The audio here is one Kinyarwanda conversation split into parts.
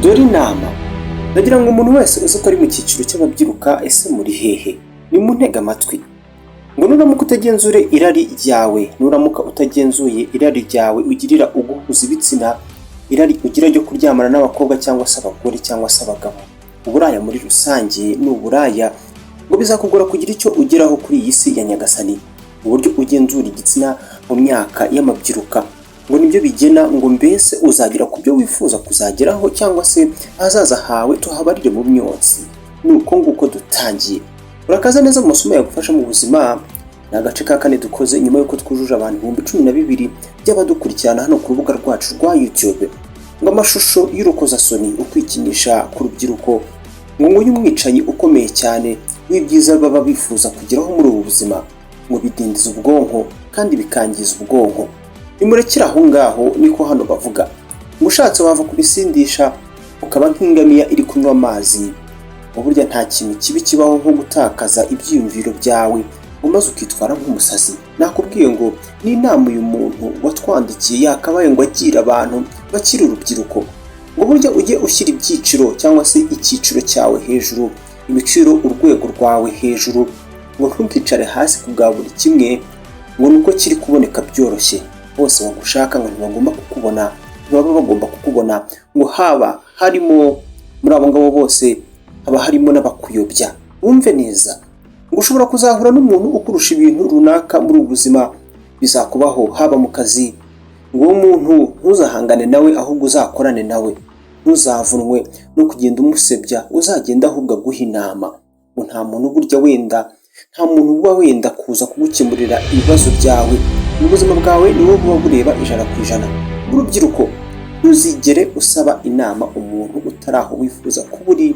dore inama ndagira ngo umuntu wese uzi ko ari mu cyiciro cy'ababyiruka ese muri hehe ni mu ntege amatwi ngo nuramuka utagenzure irari ryawe, nuramuka utagenzuye irari ryawe ugirira uguhuza ibitsina, irari ugira ryo kuryamana n'abakobwa cyangwa se abagore cyangwa se abagabo, uburaya muri rusange ni uburaya, ngo bizakugora kugira icyo ugeraho kuri iyi si ya nyagasani. Uburyo ugenzura igitsina mu myaka y'amabyiruka ngo nibyo bigena ngo mbese uzagira ku byo wifuza kuzageraho cyangwa se ahazaza hawe tuhabarire mu myotsi. Nuko nguko dutangiye. Urakaza neza mu masomo yagufasha mu buzima. Ni agace ka kane dukoze nyuma y'uko twujuje abantu 12,000 by'abadukurikirana hano ku rubuga rwacu rwa YouTube. Ngo amashusho y'urukozasoni ukwikinisha ku rubyiruko ngo nguyu umwicanyi ukomeye cyane w'ibyiza baba bifuza kugeraho muri ubu buzima, ngo bidindiza ubwonko kandi bikangiza ubwonko. Nimurekera aho ngaho niko hano bavuga. Ngo ushatse wava kubisindisha ukaba nk'ingamiya iri kunywa amazi. Uburyo nta kintu kibi kibaho nko gutakaza ibyiyumviro byawe umaze ukitwara nk'umusazi. Nakubwiye ngo ni inama uyu muntu watwandikiye yakabaye ngo agira abantu bakiri urubyiruko. Ngo burya ujye ushyira ibyiciro cyangwa se icyiciro cyawe hejuru, ibiciro urwego rwawe hejuru, ngo ntukicare hasi ku bwa buri kimwe ngo nuko kiri kuboneka byoroshye. Bose bagushaka ngo ntibagomba kukubona, ntibaba bagomba kukubona, ngo haba harimo muri abo ngabo bose haba harimo n'abakuyobya. Wumve neza ngo ushobora kuzahura n'umuntu ukurusha ibintu runaka muri ubuzima, bizakubaho haba mu kazi. Ngo uwo muntu ntuzahangane nawe ahubwo uzakorane nawe, ntuzavunwe no kugenda umusebya, uzagenda ahubwo aguha inama. Ngo nta muntu burya uba wenda kuza kugukemurira ibibazo byawe. Ubuzima bwawe ni wowe buba bureba 100%. Urubyiruko ntuzigere usaba inama umuntu utaraho wifuza kuba uri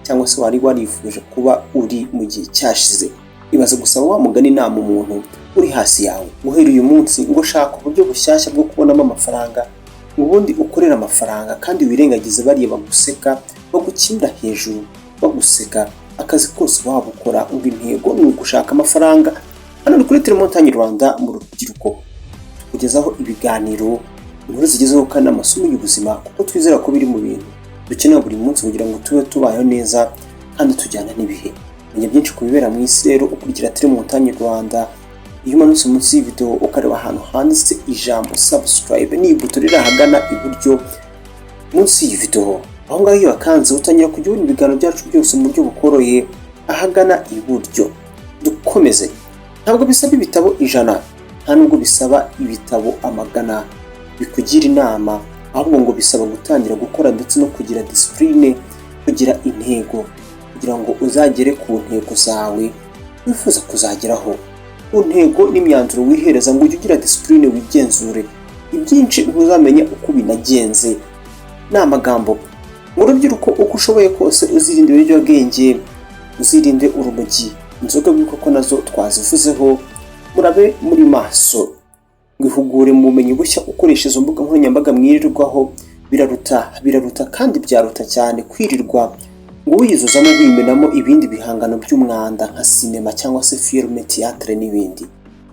cyangwa se wari warifuje kuba uri mu gihe cyashize. Ibaze gusaba wamugana inama umuntu uri hasi yawe. Guhera uyu munsi ngo shaka uburyo bushyashya bwo kubonamo amafaranga, ubundi ukorera amafaranga kandi wirengagize bariye baguseka, bagukinira hejuru, baguseka. Akazi kose waba ukora ngo intego ni ugushaka amafaranga. Hano ni kuri Telemontagne Rwanda mu rubyiruko, tukugezaho ibiganiro, inkuru zigezeho kandi amasomo y'ubuzima, kuko twizera ko biri mu bintu dukeneye buri munsi kugira ngo tube tubayeho neza kandi tujyana n'ibihe. Menya byinshi ku bibera mu isi rero ukurikira Telemontagne Rwanda. Iyo umanutse munsi y'ivideo ukareba ahantu handitse ijambo subscribe, ni ibuto riri ahagana iburyo munsi y'ivideo. Aho ngaho iyo wakanze utangira kujya ubona ibiganiro byacu byose mu buryo bukoroye ahagana iburyo. Dukomeze. Ntabwo bisaba ibitabo 100, nta nubwo bisaba ibitabo amagana bikugira inama, ahubwo ngo bisaba gutangira gukora ndetse no kugira discipline, kugira intego kugira ngo uzagere ku ntego zawe wifuza kuzageraho. Ku ntego n'imyanzuro wihereza ngo ujye ugira discipline, wigenzure. Ibyinshi ntuzamenya uko binagenze. Ni amagambo. Mu rubyiruko uko ushoboye kose uzirinde ibiyobyabwenge, uzirinde urumogi, inzoga bw'ikoko nazo twazivuzeho. Murabe muri maso, wihugure mu bumenyi bushya ukoresha izo mbuga nkoranyambaga mwirirwaho. Biraruta kandi byaruta cyane kwirirwa ngo wiyizuzamo wimenamo ibindi bihangano by'umwanda nka sinema cyangwa se filime, théâtre n'ibindi.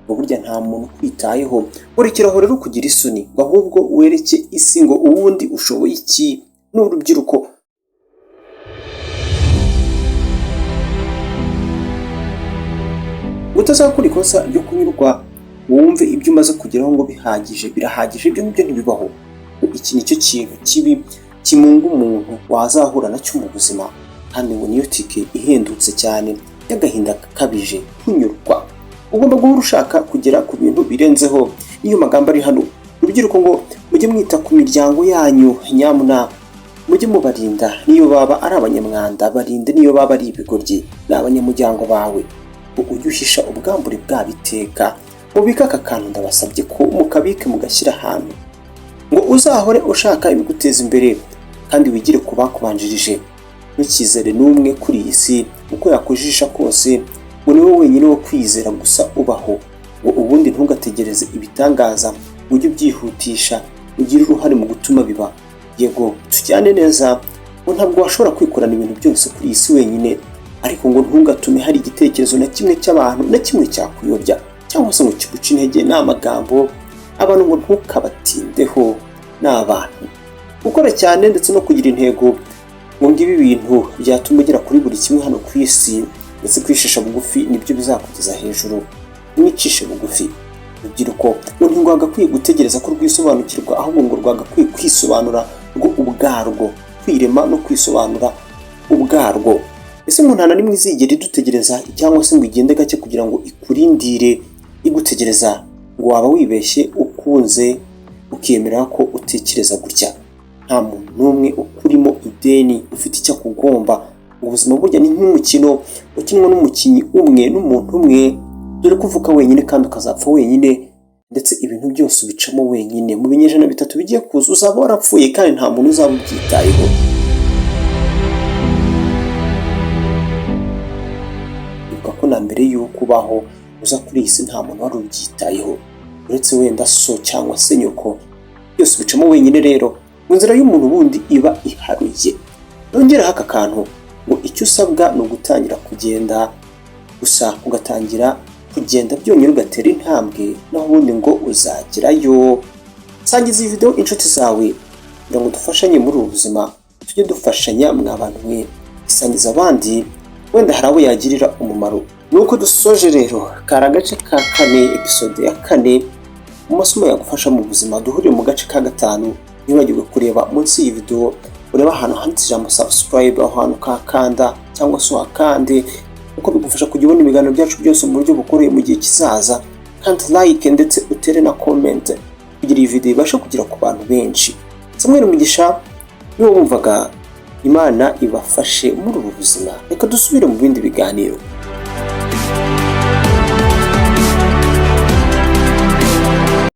Ngo burya nta muntu kwitayeho. Urekeraho rero kugira isoni, ngo ahubwo wereke isi ngo ubundi ushoboye iki. N'urubyiruko utazakora ikosa ryo kunyurwa wumve ibyo umaze kugeraho ngo birahagije. Ibyo ngibyo ntibibaho. Iki nicyo kintu kibi kimunga umuntu wazahura nacyo mu buzima, kandi ngo niyo tike ihendutse cyane y'agahinda kabije kunyurwa. Ugomba guhora ushaka kugera ku bintu birenzeho. Niyo magambo ari hano. Urubyiruko ngo mujye mwita ku miryango yanyu, nyamuna mujye mubarinda. Niyo baba ari abanyamwanda barinde, niyo baba ari ibigoryi ni abanyamuryango bawe. Ujye uhisha ubwambure bwabiteka. Mubika aka kantu ndabasabye ko mukabike mugashyira ahantu, ngo uzahore ushaka ibiguteza imbere kandi wigire ku bakubanjirije. Ntukizere n'umwe kuri iyi si uko yakujisha kose, ngo niwe wenyine wo kwizera gusa ubaho. Ngo ubundi ntugategereze ibitangaza, ujye ubyihutisha, ugire uruhare mu gutuma biba. Yego tujyane neza, ngo ntabwo washobora kwikorana ibintu byose kuri iyi si wenyine, ariko ngo ntugatume hari igitekerezo na kimwe cy'abantu na kimwe cyakuyobya cyangwa se ngo kiguca intege. N'amagambo abantu ngo ntukabatindeho. N'abantu gukora cyane ndetse no kugira intego ngo ngibi bintu byatuma ugera kuri buri kimwe hano ku isi, ndetse kwishisha bugufi nibyo bizakugeza hejuru. Mwicishe bugufi. Urubyiruko ngo ntirwagakwiye gutegereza ko rwisobanukirwa, ahubwo ngo rwagakwiye kwisobanura rwo ubwarwo, kwirema no kwisobanura ubwarwo. Ese umuntu nta na rimwe izigera idutegereza cyangwa se ngo igende gake kugira ngo ikurindire igutegereza, ngo waba wibeshye ukunze ukemera ko utekereza gutya. Nta muntu n'umwe ukurimo ideni ufite icyo akugomba. Ubuzima burya ni nk'umukino ukinwa n'umukinnyi umwe n'umuntu umwe, dore ko uvuka wenyine kandi ukazapfa wenyine, ndetse ibintu byose ubicamo wenyine. Mu binyejana 3 bigiye kuza uzaba warapfuye kandi nta muntu uzaba ubyitayeho. Ibuka ko na mbere y'uko ubaho uza kuri iyi si nta muntu wari ubyitayeho, uretse wenda so cyangwa se nyoko. Byose ubicamo wenyine, rero mu nzira y'umuntu bundi iba iharuye. Nongeraho aka kantu ngo icyo usabwa ni ugutangira kugenda, gusa ugatangira kugenda byonyine ugatera intambwe, naho ubundi ngo uzagerayo. Sangiza iyi video inshuti zawe kugira ngo dufashanye muri ubu buzima, tujye dufashanya mw'abantu mwe. Isangiza abandi, wenda hari abo yagirira umumaro. Nuko dusoje rero kari agace ka 4 episode ya 4 mu masomo yagufasha mu buzima. Duhurire mu gace ka 5. Nibagirwe kureba munsi y'iyi video, ureba ahantu handitse ijambo subscribe, aho hantu kakanda cyangwa se wakande, uko bigufasha kujya ubona ibiganiro byacu byose mu buryo bukoreye mu gihe kizaza. Kandi like ndetse utere na comment kugira iyi video ibashe kugera ku bantu benshi. Samuel Mugisha niwe wumvaga. Imana ibafashe muri ubu buzima. Reka dusubire mu bindi biganiro.